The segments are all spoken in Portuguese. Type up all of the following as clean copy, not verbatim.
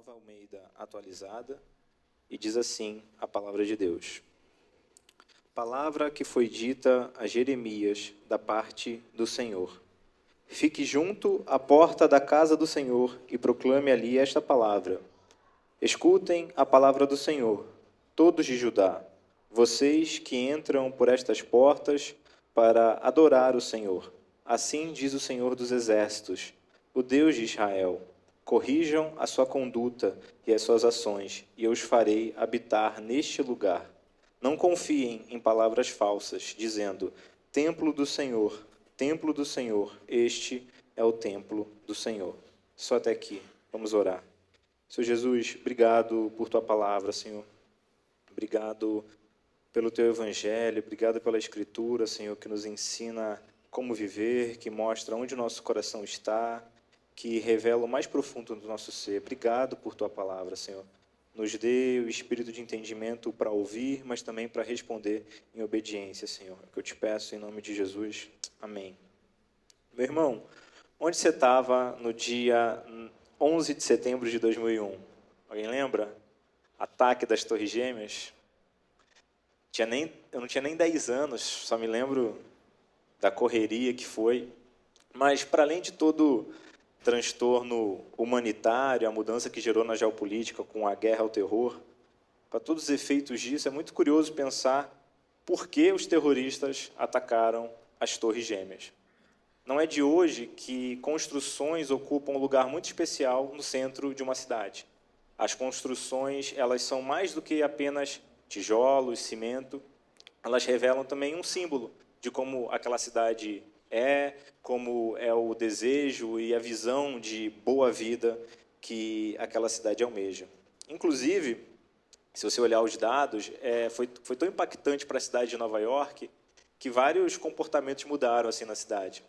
Nova Almeida atualizada, e diz assim a palavra de Deus. Palavra que foi dita a Jeremias da parte do Senhor. Fique junto à porta da casa do Senhor e proclame ali esta palavra. Escutem a palavra do Senhor, todos de Judá, vocês que entram por estas portas para adorar o Senhor. Assim diz o Senhor dos Exércitos, o Deus de Israel. Corrijam a sua conduta e as suas ações, e eu os farei habitar neste lugar. Não confiem em palavras falsas, dizendo, templo do Senhor, este é o templo do Senhor. Só até aqui, vamos orar. Senhor Jesus, obrigado por tua palavra, Senhor. Obrigado pelo teu evangelho, obrigado pela escritura, Senhor, que nos ensina como viver, que mostra onde o nosso coração está, que revela o mais profundo do nosso ser. Obrigado por tua palavra, Senhor. Nos dê o espírito de entendimento para ouvir, mas também para responder em obediência, Senhor. É o que eu te peço em nome de Jesus. Amém. Meu irmão, onde você estava no dia 11 de setembro de 2001? Alguém lembra? Ataque das Torres Gêmeas? Eu não tinha nem 10 anos, só me lembro da correria que foi. Mas, para além de todo transtorno humanitário, a mudança que gerou na geopolítica com a guerra ao terror, para todos os efeitos disso, é muito curioso pensar por que os terroristas atacaram as Torres Gêmeas. Não é de hoje que construções ocupam um lugar muito especial no centro de uma cidade. As construções, elas são mais do que apenas tijolos, cimento, elas revelam também um símbolo de como aquela cidade como é o desejo e a visão de boa vida que aquela cidade almeja. Inclusive, se você olhar os dados, foi tão impactante para a cidade de Nova York que vários comportamentos mudaram assim na cidade.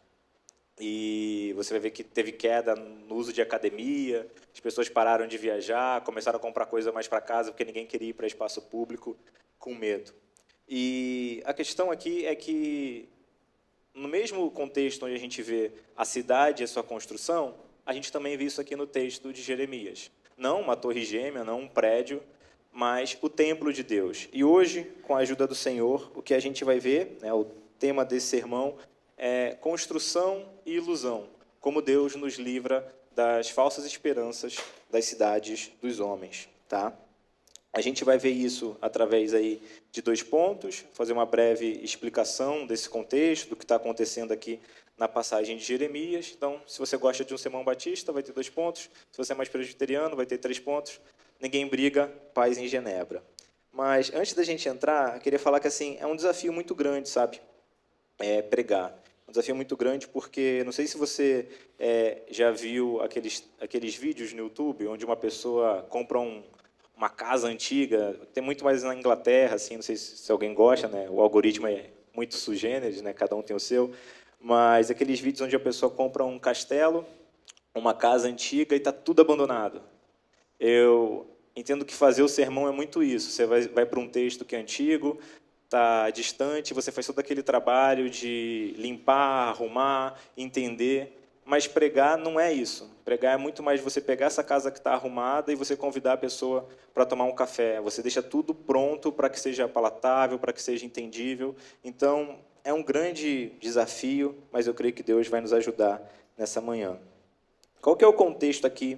E você vai ver que teve queda no uso de academia, as pessoas pararam de viajar, começaram a comprar coisa mais para casa porque ninguém queria ir para espaço público com medo. E a questão aqui é que, no mesmo contexto onde a gente vê a cidade e a sua construção, a gente também vê isso aqui no texto de Jeremias. Não uma torre gêmea, não um prédio, mas o templo de Deus. E hoje, com a ajuda do Senhor, o que a gente vai ver, o tema desse sermão, é construção e ilusão, como Deus nos livra das falsas esperanças das cidades dos homens. Tá? A gente vai ver isso através aí de 2 pontos, fazer uma breve explicação desse contexto, do que está acontecendo aqui na passagem de Jeremias. Então, se você gosta de um sermão batista, vai ter 2 pontos. Se você é mais presbiteriano, vai ter 3 pontos. Ninguém briga, paz em Genebra. Mas, antes da gente entrar, eu queria falar que assim, é um desafio muito grande, sabe? Pregar. Um desafio muito grande porque, não sei se você já viu aqueles vídeos no YouTube, onde uma pessoa compra uma casa antiga, tem muito mais na Inglaterra, assim, não sei se alguém gosta, né? O algoritmo é muito sui generis, né? Cada um tem o seu, mas aqueles vídeos onde a pessoa compra um castelo, uma casa antiga e está tudo abandonado. Eu entendo que fazer o sermão é muito isso, você vai para um texto que é antigo, está distante, você faz todo aquele trabalho de limpar, arrumar, entender. Mas pregar não é isso. Pregar é muito mais você pegar essa casa que está arrumada e você convidar a pessoa para tomar um café. Você deixa tudo pronto para que seja palatável, para que seja entendível. Então, é um grande desafio, mas eu creio que Deus vai nos ajudar nessa manhã. Qual que é o contexto aqui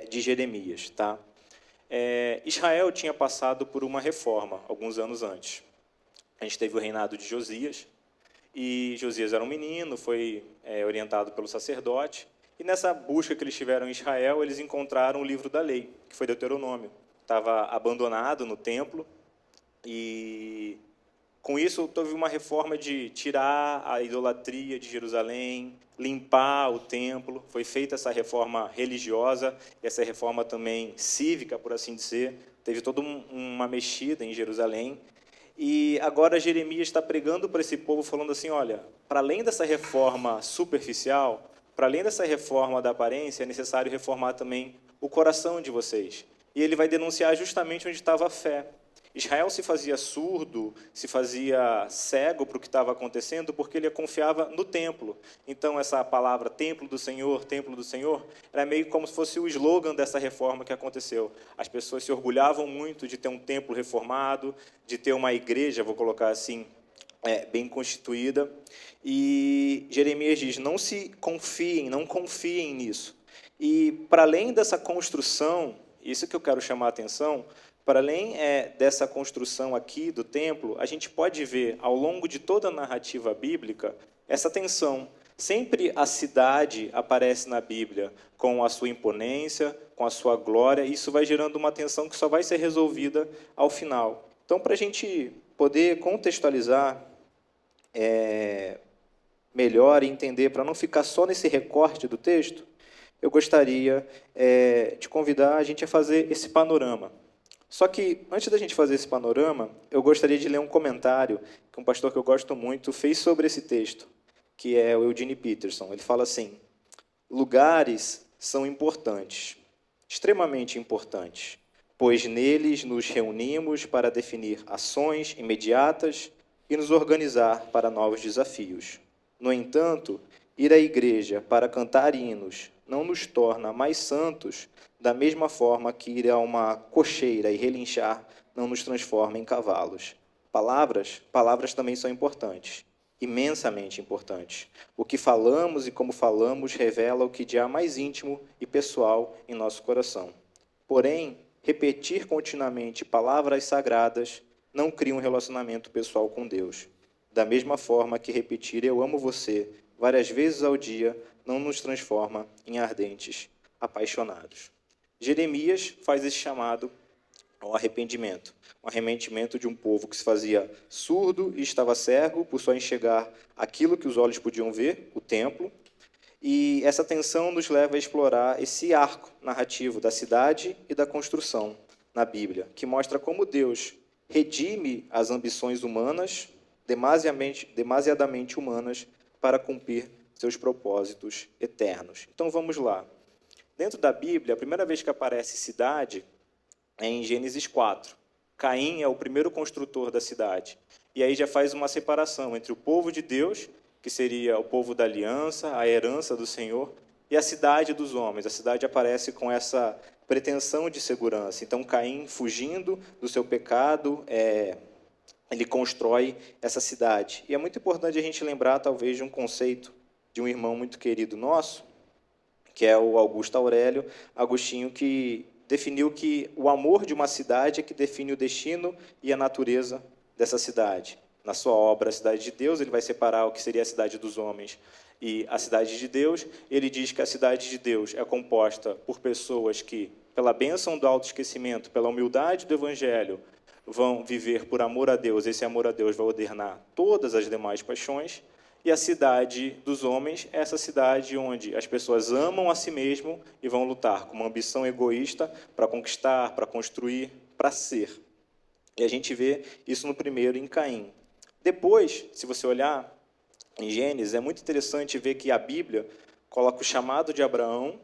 de Jeremias? Tá? Israel tinha passado por uma reforma alguns anos antes. A gente teve o reinado de Josias, e Josias era um menino, foi orientado pelo sacerdote, e nessa busca que eles tiveram em Israel, eles encontraram o livro da lei, que foi Deuteronômio. Estava abandonado no templo, e com isso houve uma reforma de tirar a idolatria de Jerusalém, limpar o templo. Foi feita essa reforma religiosa, e essa reforma também cívica, por assim dizer. Teve toda uma mexida em Jerusalém. E agora Jeremias está pregando para esse povo, falando assim, olha, para além dessa reforma superficial, para além dessa reforma da aparência, é necessário reformar também o coração de vocês. E ele vai denunciar justamente onde estava a fé. Israel se fazia surdo, se fazia cego para o que estava acontecendo, porque ele confiava no templo. Então, essa palavra templo do Senhor, era meio como se fosse o slogan dessa reforma que aconteceu. As pessoas se orgulhavam muito de ter um templo reformado, de ter uma igreja, vou colocar assim, bem constituída. E Jeremias diz, não confiem nisso. E, para além dessa construção, isso que eu quero chamar a atenção, para além dessa construção aqui do templo, a gente pode ver, ao longo de toda a narrativa bíblica, essa tensão. Sempre a cidade aparece na Bíblia com a sua imponência, com a sua glória, e isso vai gerando uma tensão que só vai ser resolvida ao final. Então, para a gente poder contextualizar melhor e entender, para não ficar só nesse recorte do texto, eu gostaria de convidar a gente a fazer esse panorama. Só que, antes da gente fazer esse panorama, eu gostaria de ler um comentário que um pastor que eu gosto muito fez sobre esse texto, que é o Eugene Peterson. Ele fala assim, lugares são importantes, extremamente importantes, pois neles nos reunimos para definir ações imediatas e nos organizar para novos desafios. No entanto, ir à igreja para cantar hinos não nos torna mais santos, da mesma forma que ir a uma cocheira e relinchar não nos transforma em cavalos. Palavras também são importantes, imensamente importantes. O que falamos e como falamos revela o que de há mais íntimo e pessoal em nosso coração. Porém, repetir continuamente palavras sagradas não cria um relacionamento pessoal com Deus. Da mesma forma que repetir "eu amo você" várias vezes ao dia não nos transforma em ardentes apaixonados. Jeremias faz esse chamado ao arrependimento. Um arrependimento de um povo que se fazia surdo e estava cego por só enxergar aquilo que os olhos podiam ver, o templo. E essa tensão nos leva a explorar esse arco narrativo da cidade e da construção na Bíblia, que mostra como Deus redime as ambições humanas, demasiadamente humanas, para cumprir seus propósitos eternos. Então vamos lá. Dentro da Bíblia, a primeira vez que aparece cidade é em Gênesis 4. Caim é o primeiro construtor da cidade. E aí já faz uma separação entre o povo de Deus, que seria o povo da aliança, a herança do Senhor, e a cidade dos homens. A cidade aparece com essa pretensão de segurança. Então, Caim, fugindo do seu pecado, ele constrói essa cidade. E é muito importante a gente lembrar, talvez, de um conceito de um irmão muito querido nosso, que é o Augusto Aurélio Agostinho, que definiu que o amor de uma cidade é que define o destino e a natureza dessa cidade. Na sua obra A Cidade de Deus, ele vai separar o que seria a cidade dos homens e a cidade de Deus. Ele diz que a cidade de Deus é composta por pessoas que, pela bênção do autoesquecimento, pela humildade do Evangelho, vão viver por amor a Deus. Esse amor a Deus vai ordenar todas as demais paixões. E a cidade dos homens é essa cidade onde as pessoas amam a si mesmo e vão lutar com uma ambição egoísta para conquistar, para construir, para ser. E a gente vê isso no primeiro, em Caim. Depois, se você olhar em Gênesis, é muito interessante ver que a Bíblia coloca o chamado de Abraão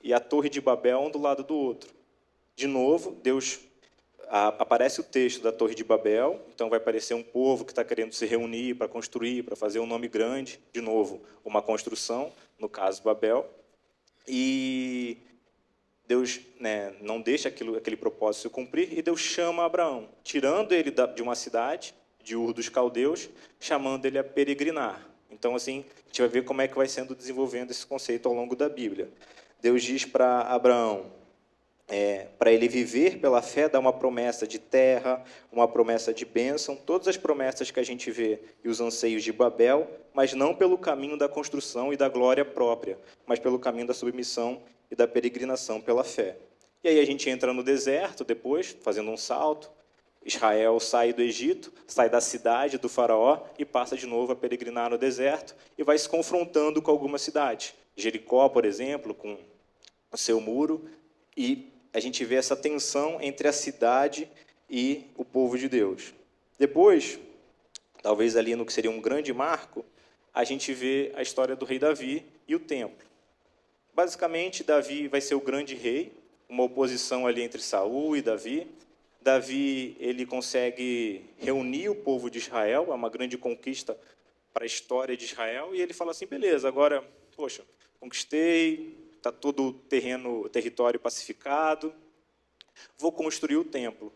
e a Torre de Babel um do lado do outro. De novo, Deus aparece o texto da Torre de Babel, então vai aparecer um povo que está querendo se reunir para construir, para fazer um nome grande, de novo, uma construção, no caso Babel, e Deus não deixa aquele propósito se cumprir, e Deus chama Abraão, tirando ele de uma cidade, de Ur dos Caldeus, chamando ele a peregrinar. Então, assim, a gente vai ver como é que vai sendo desenvolvendo esse conceito ao longo da Bíblia. Deus diz para Abraão, para ele viver pela fé, dá uma promessa de terra, uma promessa de bênção, todas as promessas que a gente vê e os anseios de Babel, mas não pelo caminho da construção e da glória própria, mas pelo caminho da submissão e da peregrinação pela fé. E aí a gente entra no deserto depois, fazendo um salto. Israel sai do Egito, sai da cidade do faraó e passa de novo a peregrinar no deserto e vai se confrontando com algumas cidades. Jericó, por exemplo, com o seu muro, e a gente vê essa tensão entre a cidade e o povo de Deus. Depois, talvez ali no que seria um grande marco, a gente vê a história do rei Davi e o templo. Basicamente, Davi vai ser o grande rei, uma oposição ali entre Saul e Davi. Davi, ele consegue reunir o povo de Israel, é uma grande conquista para a história de Israel, e ele fala assim, beleza, agora, poxa, conquistei, está todo o território pacificado, vou construir o templo.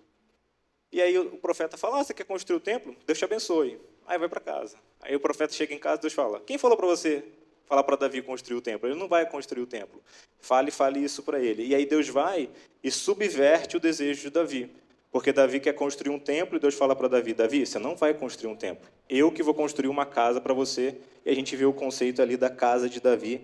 E aí o profeta fala, você quer construir o templo? Deus te abençoe. Aí vai para casa. Aí o profeta chega em casa e Deus fala, quem falou para você falar para Davi construir o templo? Ele não vai construir o templo. Fale isso para ele. E aí Deus vai e subverte o desejo de Davi. Porque Davi quer construir um templo e Deus fala para Davi, Davi, você não vai construir um templo. Eu que vou construir uma casa para você. E a gente vê o conceito ali da casa de Davi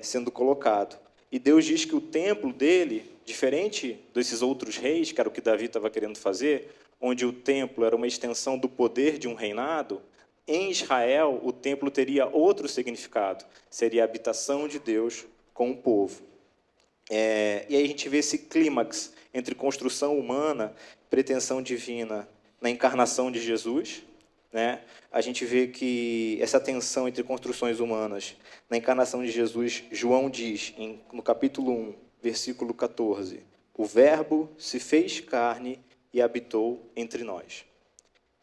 sendo colocado. E Deus diz que o templo dele, diferente desses outros reis, que era o que Davi estava querendo fazer, onde o templo era uma extensão do poder de um reinado, em Israel o templo teria outro significado. Seria a habitação de Deus com o povo. E aí a gente vê esse clímax entre construção humana, pretensão divina na encarnação de Jesus, né? A gente vê que essa tensão entre construções humanas na encarnação de Jesus, João diz, no capítulo 1, versículo 14, o verbo se fez carne e habitou entre nós.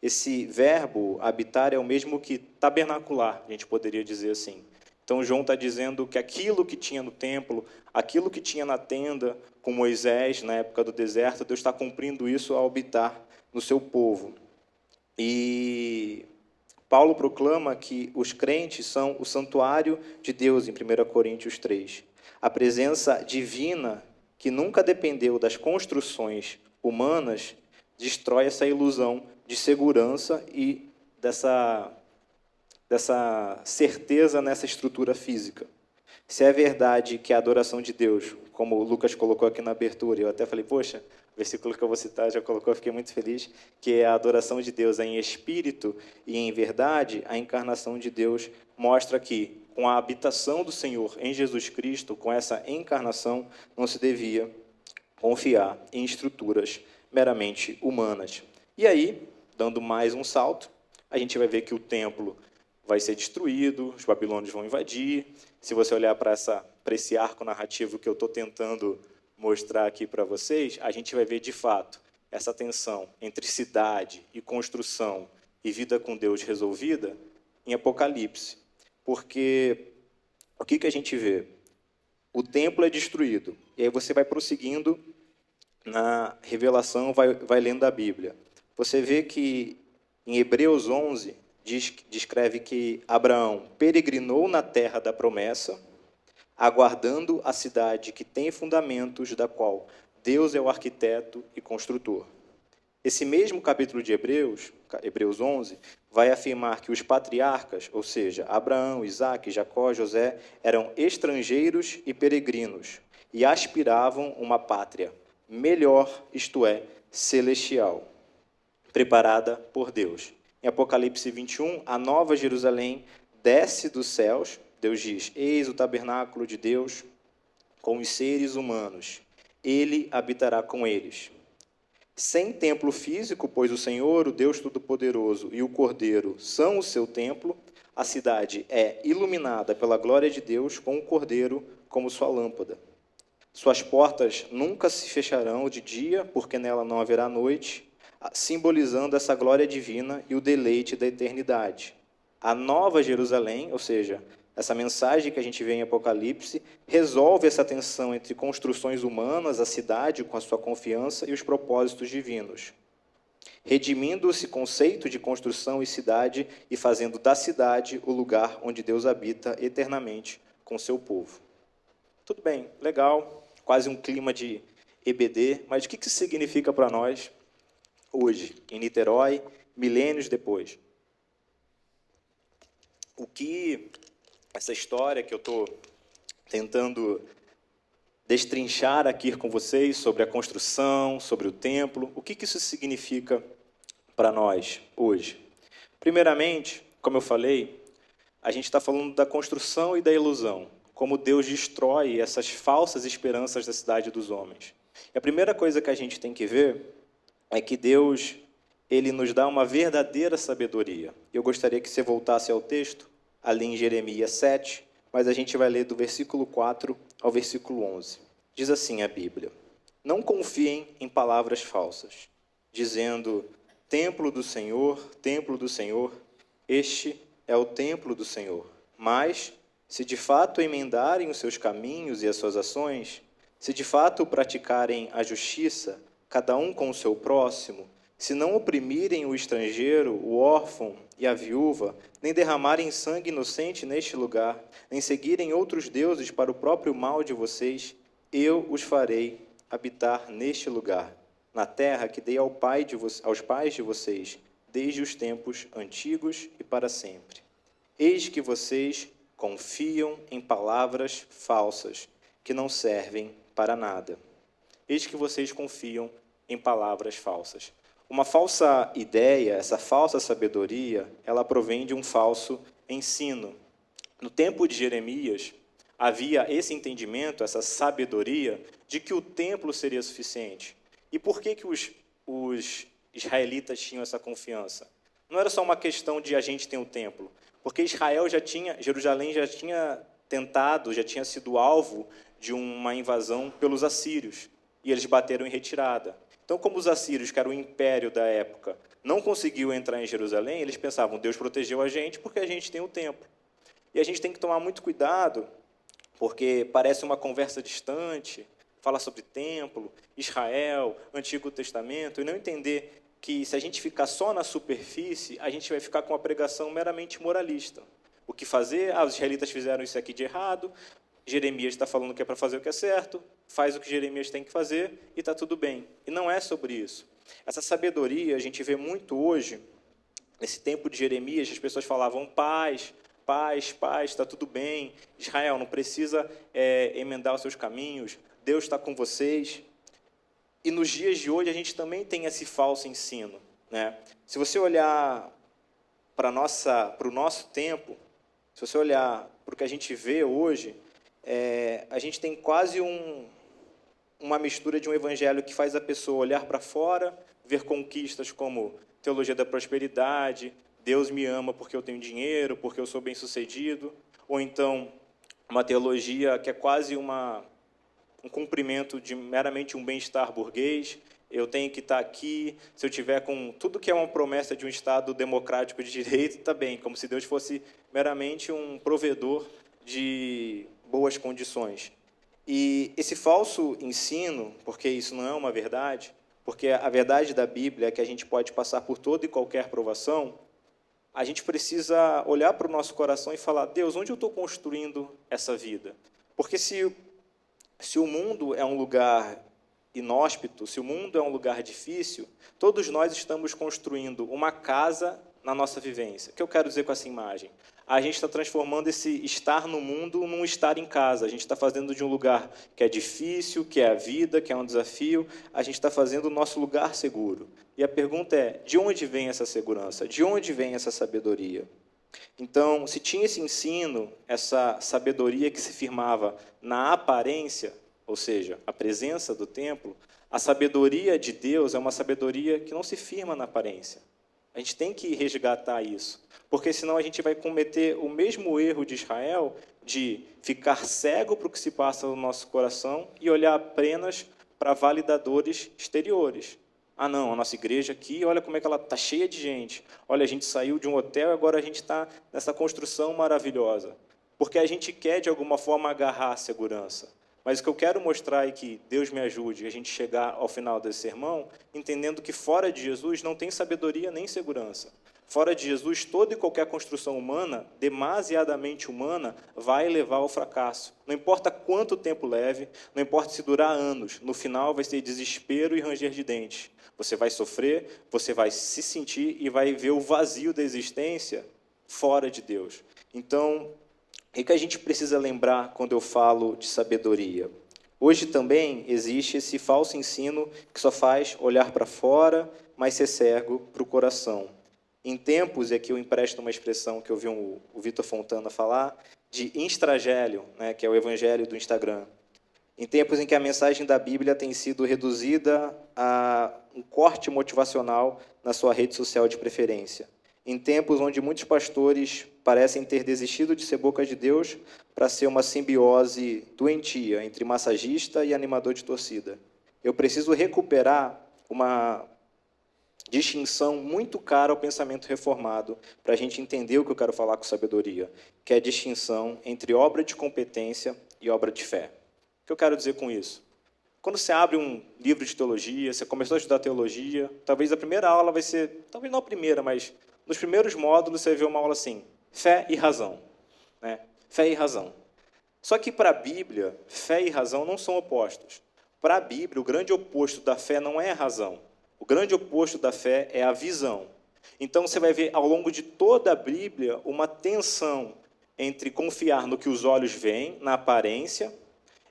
Esse verbo, habitar, é o mesmo que tabernacular, a gente poderia dizer assim. Então, João está dizendo que aquilo que tinha no templo, aquilo que tinha na tenda com Moisés, na época do deserto, Deus está cumprindo isso ao habitar no seu povo. E Paulo proclama que os crentes são o santuário de Deus, em 1 Coríntios 3. A presença divina, que nunca dependeu das construções humanas, destrói essa ilusão de segurança e dessa certeza nessa estrutura física. Se é verdade que a adoração de Deus, como o Lucas colocou aqui na abertura, eu até falei, poxa, o versículo que eu vou citar já colocou, eu fiquei muito feliz, que a adoração de Deus é em espírito e em verdade, a encarnação de Deus mostra que, com a habitação do Senhor em Jesus Cristo, com essa encarnação, não se devia confiar em estruturas meramente humanas. E aí, dando mais um salto, a gente vai ver que o templo vai ser destruído, os babilônios vão invadir. Se você olhar para esse arco narrativo que eu estou tentando mostrar aqui para vocês, a gente vai ver, de fato, essa tensão entre cidade e construção e vida com Deus resolvida em Apocalipse. Porque o que a gente vê? O templo é destruído. E aí você vai prosseguindo na revelação, vai lendo a Bíblia. Você vê que em Hebreus 11, descreve que Abraão peregrinou na terra da promessa, aguardando a cidade que tem fundamentos, da qual Deus é o arquiteto e construtor. Esse mesmo capítulo de Hebreus 11, vai afirmar que os patriarcas, ou seja, Abraão, Isaque, Jacó, José, eram estrangeiros e peregrinos e aspiravam uma pátria melhor, isto é, celestial, preparada por Deus. Em Apocalipse 21, a nova Jerusalém desce dos céus. Deus diz, eis o tabernáculo de Deus com os seres humanos. Ele habitará com eles. Sem templo físico, pois o Senhor, o Deus Todo-Poderoso e o Cordeiro são o seu templo, a cidade é iluminada pela glória de Deus com o Cordeiro como sua lâmpada. Suas portas nunca se fecharão de dia, porque nela não haverá noite, simbolizando essa glória divina e o deleite da eternidade. A nova Jerusalém, ou seja, essa mensagem que a gente vê em Apocalipse, resolve essa tensão entre construções humanas, a cidade com a sua confiança e os propósitos divinos, redimindo esse conceito de construção e cidade e fazendo da cidade o lugar onde Deus habita eternamente com seu povo. Tudo bem, legal, quase um clima de EBD, mas o que isso significa para nós hoje, em Niterói, milênios depois? O que essa história que eu estou tentando destrinchar aqui com vocês sobre a construção, sobre o templo, o que isso significa para nós hoje? Primeiramente, como eu falei, a gente está falando da construção e da ilusão, como Deus destrói essas falsas esperanças da cidade dos homens. E a primeira coisa que a gente tem que ver é que Deus, ele nos dá uma verdadeira sabedoria. Eu gostaria que você voltasse ao texto, ali em Jeremias 7, mas a gente vai ler do versículo 4 ao versículo 11. Diz assim a Bíblia: Não confiem em palavras falsas, dizendo: templo do Senhor, este é o templo do Senhor. Mas, se de fato emendarem os seus caminhos e as suas ações, se de fato praticarem a justiça, cada um com o seu próximo, se não oprimirem o estrangeiro, o órfão e a viúva, nem derramarem sangue inocente neste lugar, nem seguirem outros deuses para o próprio mal de vocês, eu os farei habitar neste lugar, na terra que dei aos pais de vocês, desde os tempos antigos e para sempre. Eis que vocês confiam em palavras falsas, que não servem para nada. Eis que vocês confiam em palavras falsas. Uma falsa ideia, essa falsa sabedoria, ela provém de um falso ensino. No tempo de Jeremias, havia esse entendimento, essa sabedoria, de que o templo seria suficiente. E por que os israelitas tinham essa confiança? Não era só uma questão de a gente ter um templo, porque Jerusalém já tinha tentado, já tinha sido alvo de uma invasão pelos assírios, e eles bateram em retirada. Então, como os assírios, que era o império da época, não conseguiu entrar em Jerusalém, eles pensavam: Deus protegeu a gente porque a gente tem o templo. E a gente tem que tomar muito cuidado, porque parece uma conversa distante, falar sobre templo, Israel, Antigo Testamento, e não entender que, se a gente ficar só na superfície, a gente vai ficar com uma pregação meramente moralista. O que fazer? Os israelitas fizeram isso aqui de errado, Jeremias está falando que é para fazer o que é certo, faz o que Jeremias tem que fazer e está tudo bem. E não é sobre isso. Essa sabedoria a gente vê muito hoje, nesse tempo de Jeremias, as pessoas falavam: paz, está tudo bem, Israel não precisa emendar os seus caminhos, Deus está com vocês. E nos dias de hoje a gente também tem esse falso ensino, né? Se você olhar para o nosso tempo, se você olhar para o que a gente vê hoje, a gente tem quase uma mistura de um evangelho que faz a pessoa olhar para fora, ver conquistas como teologia da prosperidade, Deus me ama porque eu tenho dinheiro, porque eu sou bem-sucedido, ou então uma teologia que é quase um cumprimento de meramente um bem-estar burguês. Eu tenho que estar aqui, se eu tiver com tudo que é uma promessa de um Estado democrático de direito, está bem, como se Deus fosse meramente um provedor de boas condições. E esse falso ensino, porque isso não é uma verdade, porque a verdade da Bíblia é que a gente pode passar por toda e qualquer provação, a gente precisa olhar para o nosso coração e falar: Deus, onde eu estou construindo essa vida? Porque se o mundo é um lugar inóspito, se o mundo é um lugar difícil, todos nós estamos construindo uma casa na nossa vivência. O que eu quero dizer com essa imagem? A gente está transformando esse estar no mundo num estar em casa. A gente está fazendo de um lugar que é difícil, que é a vida, que é um desafio, a gente está fazendo o nosso lugar seguro. E a pergunta é: de onde vem essa segurança? De onde vem essa sabedoria? Então, se tinha esse ensino, essa sabedoria que se firmava na aparência, ou seja, a presença do templo, a sabedoria de Deus é uma sabedoria que não se firma na aparência. A gente tem que resgatar isso, porque senão a gente vai cometer o mesmo erro de Israel, de ficar cego para o que se passa no nosso coração e olhar apenas para validadores exteriores. Ah, não, a nossa igreja aqui, olha como é que ela está cheia de gente. Olha, a gente saiu de um hotel e agora a gente está nessa construção maravilhosa. Porque a gente quer, de alguma forma, agarrar a segurança. Mas o que eu quero mostrar é que Deus me ajude a gente chegar ao final desse sermão entendendo que fora de Jesus não tem sabedoria nem segurança. Fora de Jesus, toda e qualquer construção humana, demasiadamente humana, vai levar ao fracasso. Não importa quanto tempo leve, não importa se durar anos, no final vai ser desespero e ranger de dentes. Você vai sofrer, você vai se sentir e vai ver o vazio da existência fora de Deus. Então, o que a gente precisa lembrar quando eu falo de sabedoria? Hoje também existe esse falso ensino que só faz olhar para fora, mas ser cego para o coração. Em tempos, e aqui eu empresto uma expressão que eu vi o Vitor Fontana falar, de instragélio, né, que é o evangelho do Instagram. Em tempos em que a mensagem da Bíblia tem sido reduzida a um corte motivacional na sua rede social de preferência. Em tempos onde muitos pastores parecem ter desistido de ser boca de Deus para ser uma simbiose doentia entre massagista e animador de torcida. eu preciso recuperar uma distinção muito cara ao pensamento reformado, para a gente entender o que eu quero falar com sabedoria, que é a distinção entre obra de competência e obra de fé. O que eu quero dizer com isso? Quando você abre um livro de teologia, você começou a estudar teologia, talvez a primeira aula vai ser, talvez não a primeira, mas nos primeiros módulos você vai ver uma aula assim, fé e razão. Né? Fé e razão. Só que para a Bíblia, fé e razão não são opostos. Para a Bíblia, o grande oposto da fé não é a razão. O grande oposto da fé é a visão. Então, você vai ver, ao longo de toda a Bíblia, uma tensão entre confiar no que os olhos veem, na aparência,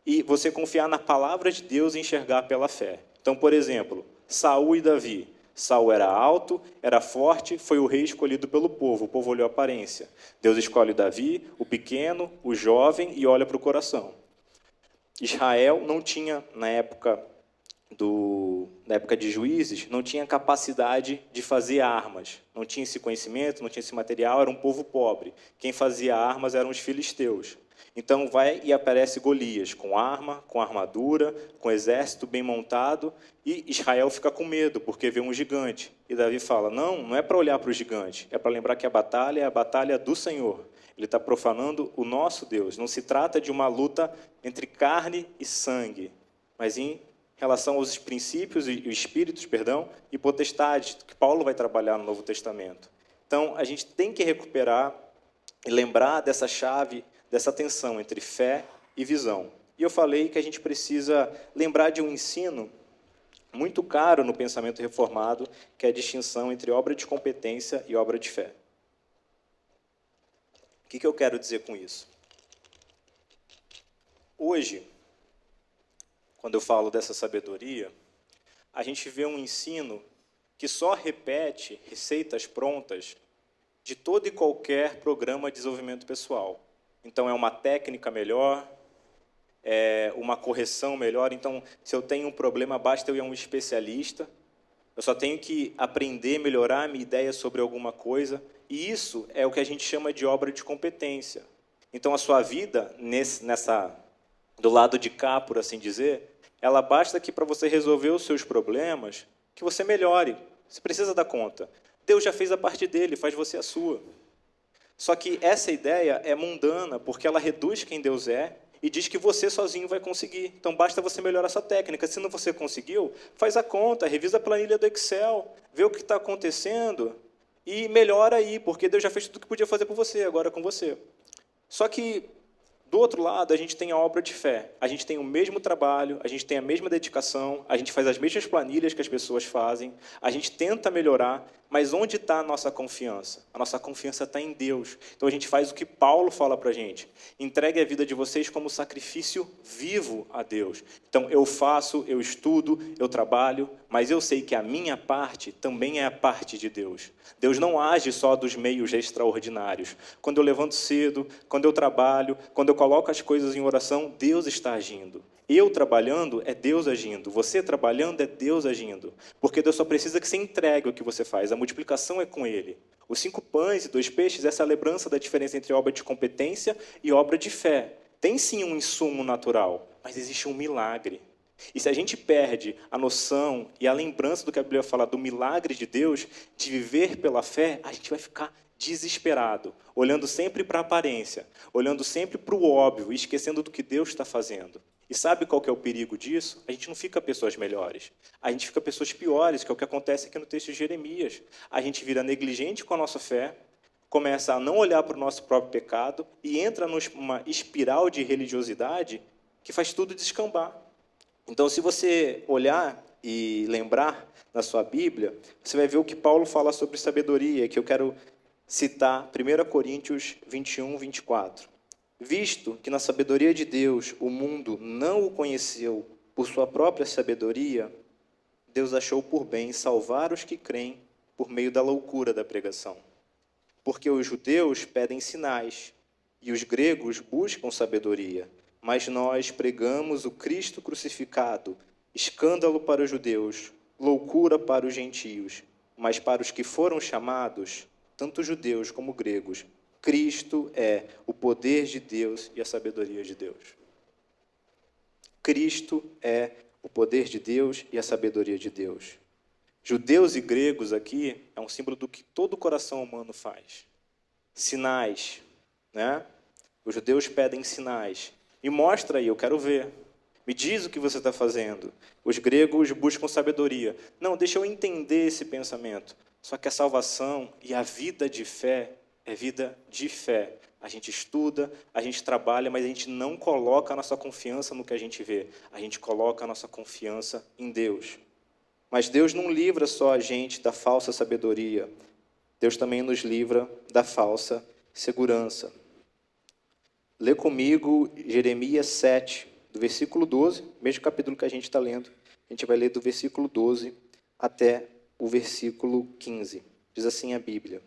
e você confiar na palavra de Deus e enxergar pela fé. Então, por exemplo, Saul e Davi. Saul era alto, era forte, foi o rei escolhido pelo povo. O povo olhou a aparência. Deus escolhe Davi, o pequeno, o jovem, e olha para o coração. Israel não tinha, na época de Juízes, não tinha capacidade de fazer armas. Não tinha esse conhecimento, não tinha esse material, era um povo pobre. Quem fazia armas eram os filisteus. Então vai e aparece Golias, com arma, com armadura, com exército bem montado, e Israel fica com medo, porque vê um gigante. E Davi fala, não é para olhar para o gigante, é para lembrar que a batalha é a batalha do Senhor. Ele está profanando o nosso Deus. Não se trata de uma luta entre carne e sangue, mas em relação aos princípios e espíritos, e potestades, que Paulo vai trabalhar no Novo Testamento. Então, a gente tem que recuperar e lembrar dessa chave, dessa tensão entre fé e visão. E eu falei que a gente precisa lembrar de um ensino muito caro no pensamento reformado, que é a distinção entre obra de competência e obra de fé. O que eu quero dizer com isso? Hoje, quando eu falo dessa sabedoria, a gente vê um ensino que só repete receitas prontas de todo e qualquer programa de desenvolvimento pessoal. Então, é uma técnica melhor, é uma correção melhor. Então, se eu tenho um problema, basta eu ir a um especialista. Eu só tenho que aprender, melhorar a minha ideia sobre alguma coisa. E isso é o que a gente chama de obra de competência. Então, a sua vida, do lado de cá, por assim dizer, ela basta que para você resolver os seus problemas, que você melhore. Você precisa dar conta. Deus já fez a parte dele, faz você a sua. Só que essa ideia é mundana, porque ela reduz quem Deus é e diz que você sozinho vai conseguir. Então, basta você melhorar essa técnica. Se não você conseguiu, faz a conta, revisa a planilha do Excel, vê o que está acontecendo e melhora aí, porque Deus já fez tudo o que podia fazer por você, agora é com você. Só que, do outro lado, a gente tem a obra de fé. A gente tem o mesmo trabalho, a gente tem a mesma dedicação, a gente faz as mesmas planilhas que as pessoas fazem, a gente tenta melhorar, mas onde está a nossa confiança? A nossa confiança está em Deus. Então a gente faz o que Paulo fala para a gente. Entregue a vida de vocês como sacrifício vivo a Deus. Então eu faço, eu estudo, eu trabalho, mas eu sei que a minha parte também é a parte de Deus. Deus não age só dos meios extraordinários. Quando eu levanto cedo, quando eu trabalho, quando eu coloco as coisas em oração, Deus está agindo. Eu trabalhando é Deus agindo. Você trabalhando é Deus agindo. Porque Deus só precisa que você entregue o que você faz. A multiplicação é com Ele. Os 5 pães e 2 peixes, essa é a lembrança da diferença entre obra de competência e obra de fé. Tem sim um insumo natural, mas existe um milagre. E se a gente perde a noção e a lembrança do que a Bíblia fala do milagre de Deus, de viver pela fé, a gente vai ficar desesperado, olhando sempre para a aparência, olhando sempre para o óbvio e esquecendo do que Deus está fazendo. E sabe qual que é o perigo disso? A gente não fica pessoas melhores. A gente fica pessoas piores, que é o que acontece aqui no texto de Jeremias. A gente vira negligente com a nossa fé, começa a não olhar para o nosso próprio pecado e entra numa espiral de religiosidade que faz tudo descambar. Então, se você olhar e lembrar na sua Bíblia, você vai ver o que Paulo fala sobre sabedoria, que eu quero citar 1 Coríntios 21, 24. Visto que na sabedoria de Deus o mundo não o conheceu por sua própria sabedoria, Deus achou por bem salvar os que creem por meio da loucura da pregação. Porque os judeus pedem sinais e os gregos buscam sabedoria, mas nós pregamos o Cristo crucificado, escândalo para os judeus, loucura para os gentios, mas para os que foram chamados, tanto judeus como gregos, Cristo é o poder de Deus e a sabedoria de Deus. Cristo é o poder de Deus e a sabedoria de Deus. Judeus e gregos aqui é um símbolo do que todo coração humano faz. Sinais, né? Os judeus pedem sinais. Me mostra aí, eu quero ver. Me diz o que você está fazendo. Os gregos buscam sabedoria. Não, deixa eu entender esse pensamento. Só que a salvação e a vida de fé é vida de fé. A gente estuda, a gente trabalha, mas a gente não coloca a nossa confiança no que a gente vê. A gente coloca a nossa confiança em Deus. Mas Deus não livra só a gente da falsa sabedoria. Deus também nos livra da falsa segurança. Lê comigo Jeremias 7, do versículo 12, mesmo capítulo que a gente está lendo. A gente vai ler do versículo 12 até o versículo 15. Diz assim a Bíblia: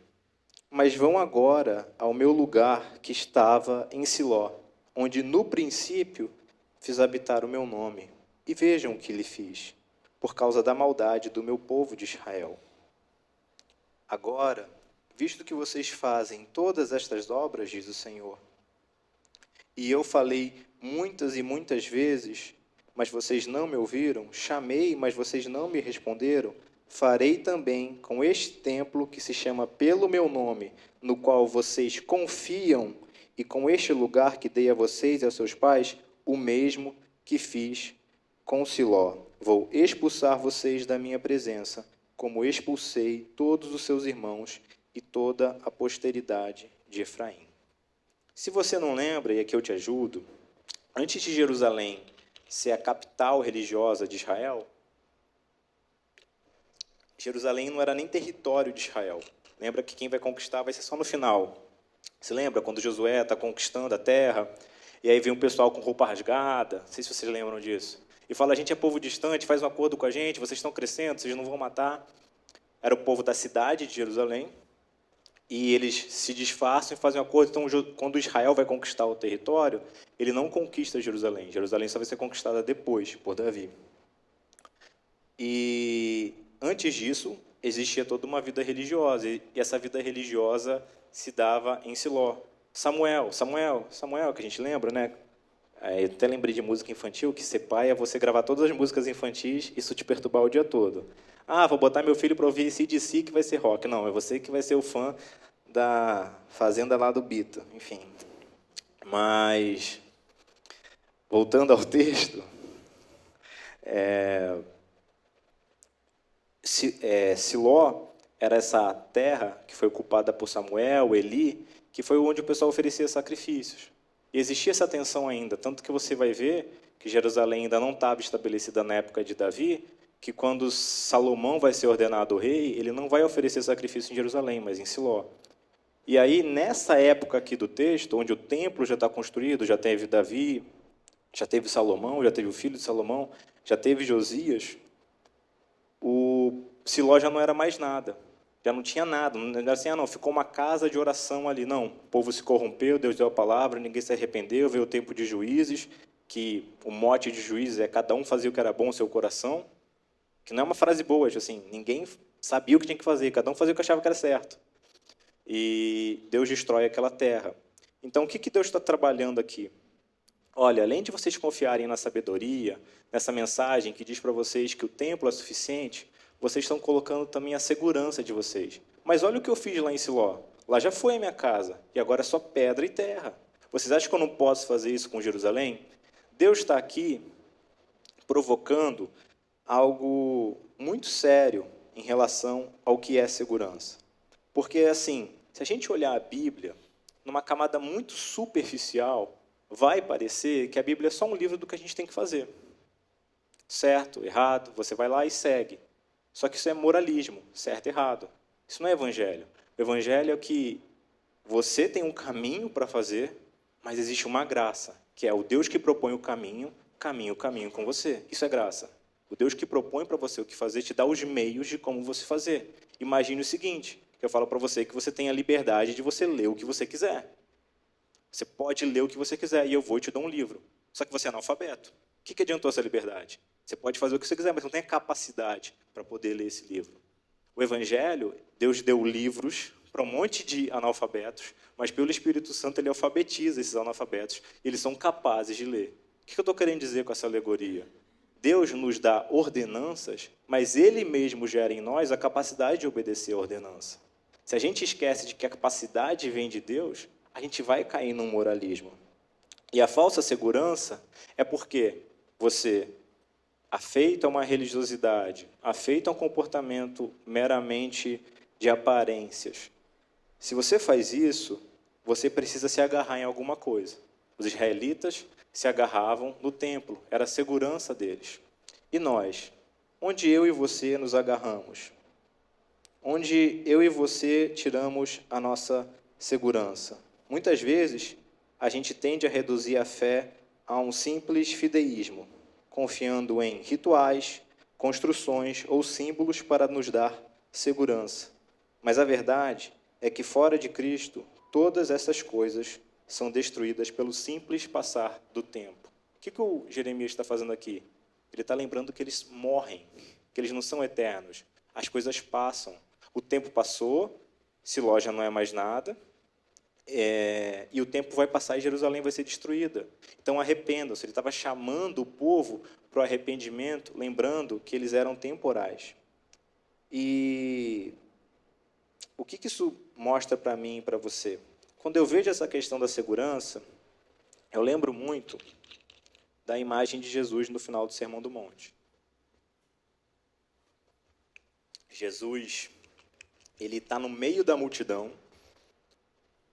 Mas vão agora ao meu lugar que estava em Siló, onde no princípio fiz habitar o meu nome, e vejam o que lhe fiz, por causa da maldade do meu povo de Israel. Agora, visto que vocês fazem todas estas obras, diz o Senhor, e eu falei muitas e muitas vezes, mas vocês não me ouviram, chamei, mas vocês não me responderam, farei também com este templo que se chama pelo meu nome, no qual vocês confiam, e com este lugar que dei a vocês e aos seus pais, o mesmo que fiz com Siló. Vou expulsar vocês da minha presença, como expulsei todos os seus irmãos e toda a posteridade de Efraim. Se você não lembra, e aqui eu te ajudo, antes de Jerusalém ser a capital religiosa de Israel, Jerusalém não era nem território de Israel. Lembra que quem vai conquistar vai ser só no final. Você lembra quando Josué está conquistando a terra, e aí vem um pessoal com roupa rasgada, não sei se vocês lembram disso, e fala, a gente é povo distante, faz um acordo com a gente, vocês estão crescendo, vocês não vão matar. Era o povo da cidade de Jerusalém, e eles se disfarçam e fazem um acordo. Então, quando Israel vai conquistar o território, ele não conquista Jerusalém. Jerusalém só vai ser conquistada depois, por Davi. E antes disso, existia toda uma vida religiosa, e essa vida religiosa se dava em Siló. Samuel, que a gente lembra, né? Eu até lembrei de música infantil, que ser pai é você gravar todas as músicas infantis e isso te perturbar o dia todo. Ah, vou botar meu filho para ouvir AC/DC que vai ser rock. Não, é você que vai ser o fã da Fazenda lá do Bito. Enfim. Mas, voltando ao texto, Siló era essa terra que foi ocupada por Samuel, Eli, que foi onde o pessoal oferecia sacrifícios. E existia essa tensão ainda, tanto que você vai ver que Jerusalém ainda não estava estabelecida na época de Davi, que quando Salomão vai ser ordenado rei, ele não vai oferecer sacrifício em Jerusalém, mas em Siló. E aí, nessa época aqui do texto, onde o templo já está construído, já teve Davi, já teve Salomão, já teve o filho de Salomão, já teve Josias, o Siló já não era mais nada. Já não tinha nada, não era assim, não, ficou uma casa de oração ali, não. O povo se corrompeu, Deus deu a palavra, ninguém se arrependeu, veio o tempo de juízes, que o mote de juízes é cada um fazia o que era bom no seu coração, que não é uma frase boa, assim, ninguém sabia o que tinha que fazer, cada um fazia o que achava que era certo. E Deus destrói aquela terra. Então, o que Deus está trabalhando aqui? Olha, além de vocês confiarem na sabedoria, nessa mensagem que diz para vocês que o templo é suficiente, vocês estão colocando também a segurança de vocês. Mas olha o que eu fiz lá em Siló. Lá já foi a minha casa, e agora é só pedra e terra. Vocês acham que eu não posso fazer isso com Jerusalém? Deus está aqui provocando algo muito sério em relação ao que é segurança. Porque, assim, se a gente olhar a Bíblia, numa camada muito superficial, vai parecer que a Bíblia é só um livro do que a gente tem que fazer. Certo, errado, você vai lá e segue. Só que isso é moralismo, certo e errado. Isso não é evangelho. O evangelho é que você tem um caminho para fazer, mas existe uma graça, que é o Deus que propõe o caminho com você. Isso é graça. O Deus que propõe para você o que fazer te dá os meios de como você fazer. Imagine o seguinte, que eu falo para você que você tem a liberdade de você ler o que você quiser. Você pode ler o que você quiser e eu vou te dar um livro. Só que você é analfabeto. O que adiantou essa liberdade? Você pode fazer o que você quiser, mas não tem a capacidade para poder ler esse livro. O Evangelho, Deus deu livros para um monte de analfabetos, mas pelo Espírito Santo ele alfabetiza esses analfabetos e eles são capazes de ler. O que eu estou querendo dizer com essa alegoria? Deus nos dá ordenanças, mas Ele mesmo gera em nós a capacidade de obedecer a ordenança. Se a gente esquece de que a capacidade vem de Deus, a gente vai cair num moralismo. E a falsa segurança é porque você, afeito a uma religiosidade, afeito a um comportamento meramente de aparências, se você faz isso, você precisa se agarrar em alguma coisa. Os israelitas se agarravam no templo, era a segurança deles. E nós? Onde eu e você nos agarramos? Onde eu e você tiramos a nossa segurança? Muitas vezes, a gente tende a reduzir a fé a um simples fideísmo, confiando em rituais, construções ou símbolos para nos dar segurança. Mas a verdade é que fora de Cristo, todas essas coisas são destruídas pelo simples passar do tempo. O que o Jeremias está fazendo aqui? Ele está lembrando que eles morrem, que eles não são eternos. As coisas passam. O tempo passou, Siló já não é mais nada, e o tempo vai passar e Jerusalém vai ser destruída. Então arrependam-se. Ele estava chamando o povo para o arrependimento, lembrando que eles eram temporais. E o que isso mostra para mim e para você? Quando eu vejo essa questão da segurança, eu lembro muito da imagem de Jesus no final do Sermão do Monte. Jesus, ele está no meio da multidão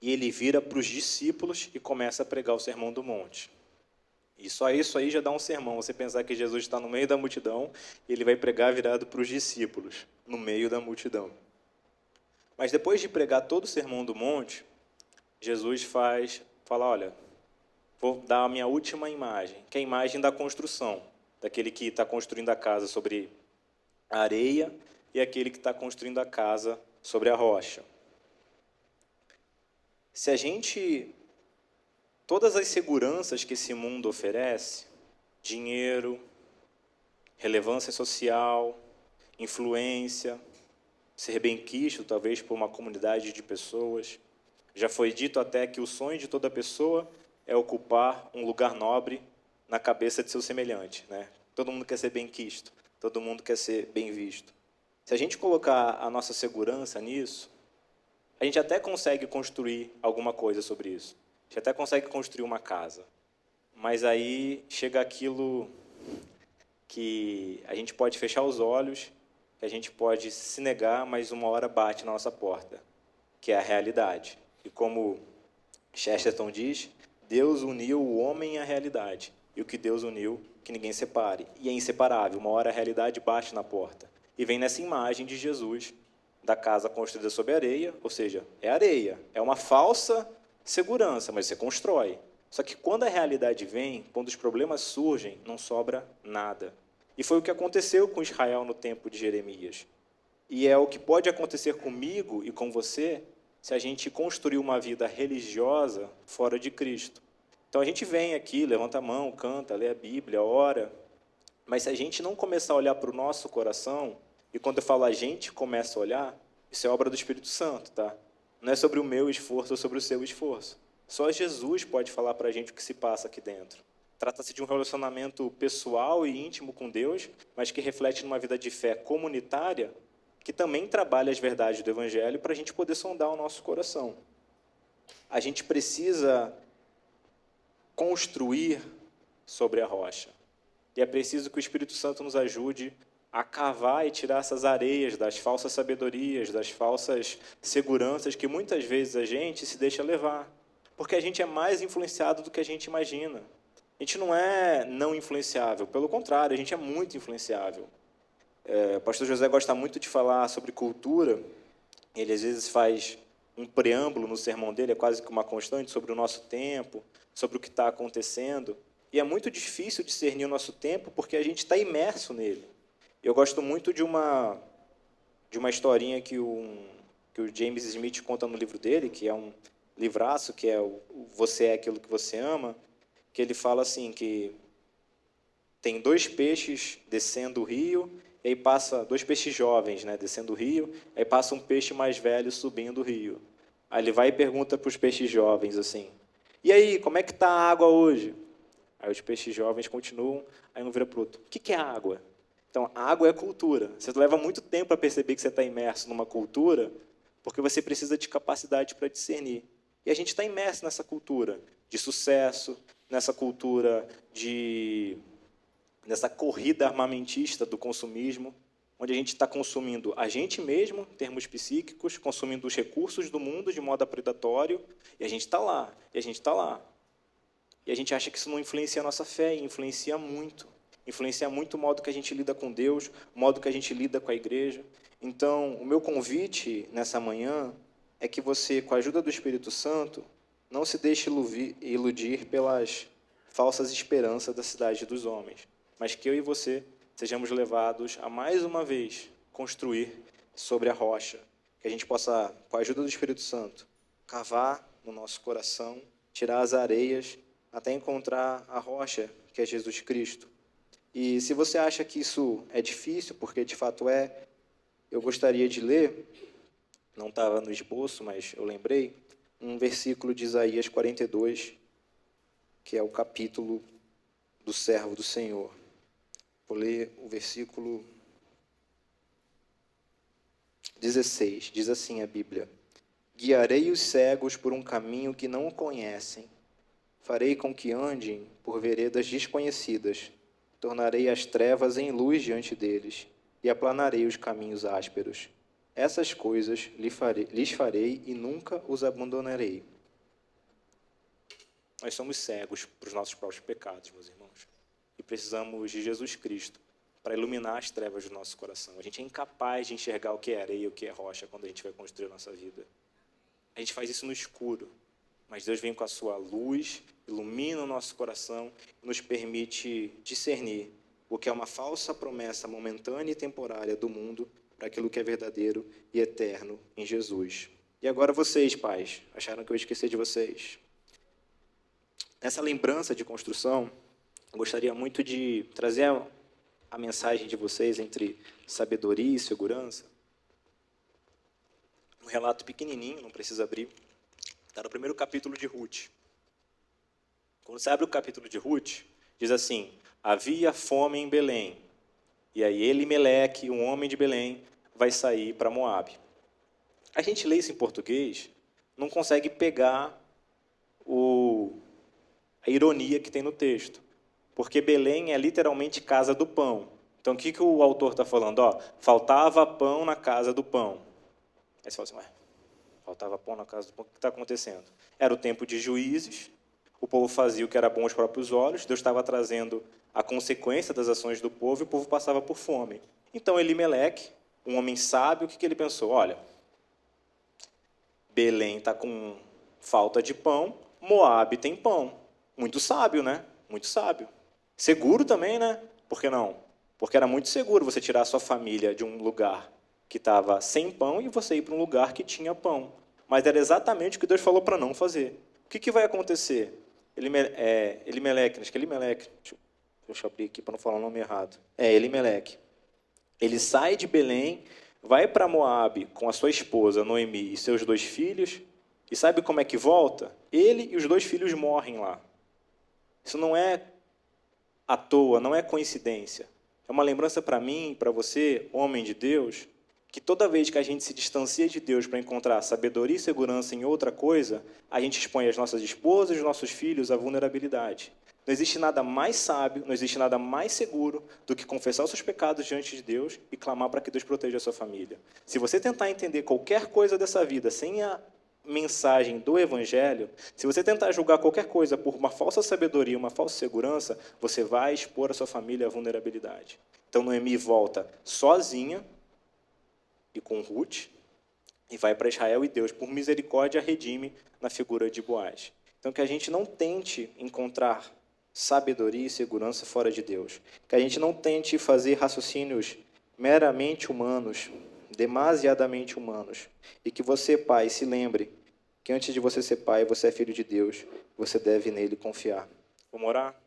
e ele vira para os discípulos e começa a pregar o Sermão do Monte. E só isso aí já dá um sermão, você pensar que Jesus está no meio da multidão e ele vai pregar virado para os discípulos, no meio da multidão. Mas depois de pregar todo o Sermão do Monte, Jesus fala, olha, vou dar a minha última imagem, que é a imagem da construção, daquele que está construindo a casa sobre a areia e aquele que está construindo a casa sobre a rocha. Se a gente... Todas as seguranças que esse mundo oferece, dinheiro, relevância social, influência, ser benquisto, talvez, por uma comunidade de pessoas. Já foi dito até que o sonho de toda pessoa é ocupar um lugar nobre na cabeça de seu semelhante, né? Todo mundo quer ser benquisto, todo mundo quer ser bem visto. Se a gente colocar a nossa segurança nisso, a gente até consegue construir alguma coisa sobre isso. A gente até consegue construir uma casa. Mas aí chega aquilo que a gente pode fechar os olhos, que a gente pode se negar, mas uma hora bate na nossa porta, que é a realidade. E como Chesterton diz, Deus uniu o homem à realidade. E o que Deus uniu, que ninguém separe. E é inseparável. Uma hora a realidade bate na porta. E vem nessa imagem de Jesus, da casa construída sobre areia, ou seja, é areia. É uma falsa segurança, mas você constrói. Só que quando a realidade vem, quando os problemas surgem, não sobra nada. E foi o que aconteceu com Israel no tempo de Jeremias. E é o que pode acontecer comigo e com você se a gente construir uma vida religiosa fora de Cristo. Então a gente vem aqui, levanta a mão, canta, lê a Bíblia, ora, mas se a gente não começar a olhar para o nosso coração, e quando eu falo a gente começa a olhar, isso é obra do Espírito Santo, tá? Não é sobre o meu esforço ou sobre o seu esforço. Só Jesus pode falar para a gente o que se passa aqui dentro. Trata-se de um relacionamento pessoal e íntimo com Deus, mas que reflete numa vida de fé comunitária, que também trabalha as verdades do Evangelho para a gente poder sondar o nosso coração. A gente precisa construir sobre a rocha. E é preciso que o Espírito Santo nos ajude a cavar e tirar essas areias das falsas sabedorias, das falsas seguranças que muitas vezes a gente se deixa levar. Porque a gente é mais influenciado do que a gente imagina. A gente não é não influenciável, pelo contrário, a gente é muito influenciável. O pastor José gosta muito de falar sobre cultura, ele às vezes faz um preâmbulo no sermão dele, é quase que uma constante, sobre o nosso tempo, sobre o que está acontecendo, e é muito difícil discernir o nosso tempo porque a gente está imerso nele. Eu gosto muito de uma historinha que o James Smith conta no livro dele, que é um livraço, que é o Você é Aquilo que Você Ama, que ele fala assim, que tem 2 peixes descendo o rio, e aí passa 2 peixes jovens, né, descendo o rio, aí passa um peixe mais velho subindo o rio. Aí ele vai e pergunta para os peixes jovens assim, e aí, como é que está a água hoje? Aí os peixes jovens continuam, aí um vira para o outro. O que é água? Então, a água é cultura. Você leva muito tempo para perceber que você está imerso numa cultura, porque você precisa de capacidade para discernir. E a gente está imerso nessa cultura de sucesso, nessa cultura nessa corrida armamentista do consumismo, onde a gente está consumindo a gente mesmo, em termos psíquicos, consumindo os recursos do mundo de modo predatório, e a gente está lá, e a gente está lá. E a gente acha que isso não influencia a nossa fé, e influencia muito. Influencia muito o modo que a gente lida com Deus, o modo que a gente lida com a igreja. Então, o meu convite nessa manhã é que você, com a ajuda do Espírito Santo, não se deixe iludir pelas falsas esperanças da cidade dos homens, mas que eu e você sejamos levados a, mais uma vez, construir sobre a rocha, que a gente possa, com a ajuda do Espírito Santo, cavar no nosso coração, tirar as areias, até encontrar a rocha, que é Jesus Cristo. E se você acha que isso é difícil, porque de fato é, eu gostaria de ler, não estava no esboço, mas eu lembrei, um versículo de Isaías 42, que é o capítulo do servo do Senhor. Vou ler o versículo 16, diz assim a Bíblia: Guiarei os cegos por um caminho que não conhecem, farei com que andem por veredas desconhecidas, tornarei as trevas em luz diante deles e aplanarei os caminhos ásperos. Essas coisas lhes farei e nunca os abandonarei. Nós somos cegos para os nossos próprios pecados, meus irmãos, e precisamos de Jesus Cristo para iluminar as trevas do nosso coração. A gente é incapaz de enxergar o que é areia e o que é rocha quando a gente vai construir a nossa vida. A gente faz isso no escuro, mas Deus vem com a sua luz, ilumina o nosso coração e nos permite discernir o que é uma falsa promessa momentânea e temporária do mundo para aquilo que é verdadeiro e eterno em Jesus. E agora vocês, pais, acharam que eu ia esquecer de vocês? Nessa lembrança de construção, eu gostaria muito de trazer a mensagem de vocês entre sabedoria e segurança. Um relato pequenininho, não precisa abrir. Está no primeiro capítulo de Ruth. Quando você abre o capítulo de Ruth, diz assim: havia fome em Belém. E aí Elimeleque, um homem de Belém, vai sair para Moabe. A gente lê isso em português, não consegue pegar a ironia que tem no texto. Porque Belém é literalmente casa do pão. Então, o que o autor está falando? Faltava pão na casa do pão. Aí você fala assim, faltava pão na casa do pão, o que está acontecendo? Era o tempo de juízes, o povo fazia o que era bom aos próprios olhos, Deus estava trazendo a consequência das ações do povo e o povo passava por fome. Então, Elimeleque, um homem sábio, o que ele pensou? Olha, Belém está com falta de pão, Moabe tem pão. Muito sábio, né? Muito sábio. Seguro também, né? Por que não? Porque era muito seguro você tirar a sua família de um lugar que estava sem pão e você ir para um lugar que tinha pão. Mas era exatamente o que Deus falou para não fazer. O que vai acontecer? Elimeleque, acho que é Elimeleque. Deixa eu abrir aqui para não falar o nome errado. Elimeleque. Ele sai de Belém, vai para Moabe com a sua esposa, Noemi, e seus 2 filhos. E sabe como é que volta? Ele e os 2 filhos morrem lá. Isso não é à toa, não é coincidência. É uma lembrança para mim, para você, homem de Deus, que toda vez que a gente se distancia de Deus para encontrar sabedoria e segurança em outra coisa, a gente expõe as nossas esposas e os nossos filhos à vulnerabilidade. Não existe nada mais sábio, não existe nada mais seguro do que confessar os seus pecados diante de Deus e clamar para que Deus proteja a sua família. Se você tentar entender qualquer coisa dessa vida sem a mensagem do Evangelho, se você tentar julgar qualquer coisa por uma falsa sabedoria, uma falsa segurança, você vai expor a sua família à vulnerabilidade. Então, Noemi volta sozinha e com Ruth, e vai para Israel, e Deus, por misericórdia, redime na figura de Boaz. Então, que a gente não tente encontrar sabedoria e segurança fora de Deus. Que a gente não tente fazer raciocínios meramente humanos, demasiadamente humanos. E que você, pai, se lembre que antes de você ser pai, você é filho de Deus, você deve nele confiar. Vamos orar?